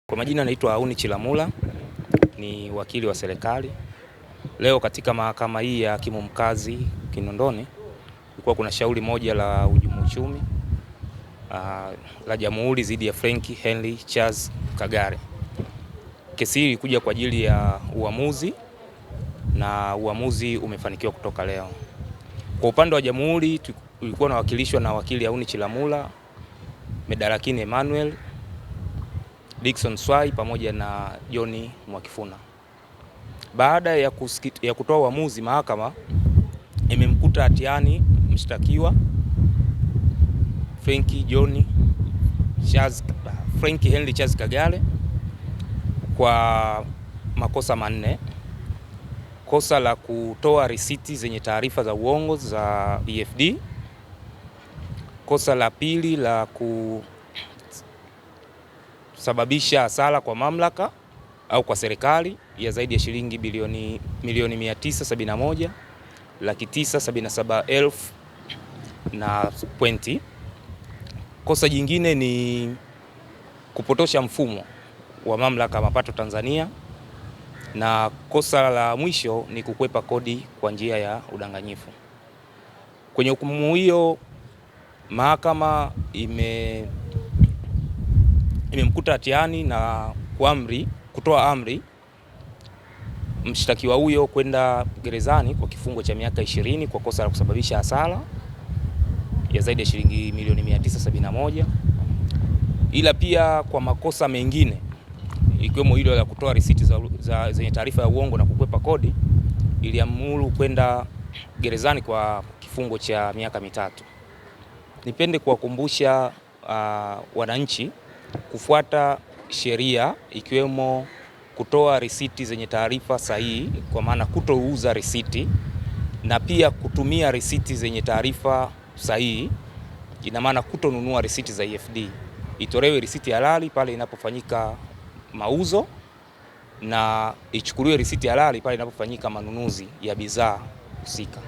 Kwa majina naitwa Auni Chilamula, ni wakili wa serikali. Leo katika mahakama hii ya hakimu mkazi Kinondoni kulikuwa kuna shauri moja la hujumu uchumi la Jamhuri dhidi ya Frank Henry Charles Kagare. Kesi hii ilikuja kwa ajili ya uamuzi na uamuzi umefanikiwa kutoka leo. Kwa upande wa Jamhuri tulikuwa nawakilishwa na wakili Auni Chilamula, Medarakini Emmanuel, Dickson Swai pamoja na John Mwakifuna. Baada ya kutoa uamuzi, mahakama imemkuta hatiani mshtakiwa Frank Henry Charles Kagare kwa makosa manne. Kosa la kutoa risiti zenye taarifa za uongo za EFD. Kosa la pili la kusababisha hasara kwa mamlaka au kwa serikali ya zaidi ya shilingi milioni 971,977,000 na pointi. Kosa jingine ni kupotosha mfumo wa mamlaka ya mapato Tanzania, na kosa la mwisho ni kukwepa kodi kwa njia ya udanganyifu. Kwenye hukumu hiyo mahakama imemkuta hatiani na kutoa amri mshtakiwa huyo kwenda gerezani kwa kifungo cha miaka 20 kwa kosa la kusababisha hasara ya zaidi ya shilingi milioni 971, ila pia kwa makosa mengine ikiwemo hilo la kutoa risiti zenye taarifa ya uongo na kukwepa kodi, iliamuru kwenda gerezani kwa kifungo cha miaka 3. Nipende kuwakumbusha wananchi kufuata sheria, ikiwemo kutoa risiti zenye taarifa sahihi, kwa maana kutouza risiti, na pia kutumia risiti zenye taarifa sahihi, ina maana kutonunua risiti za EFD. Itolewe risiti halali pale inapofanyika mauzo na ichukuliwe risiti halali pale inapofanyika manunuzi ya bidhaa husika.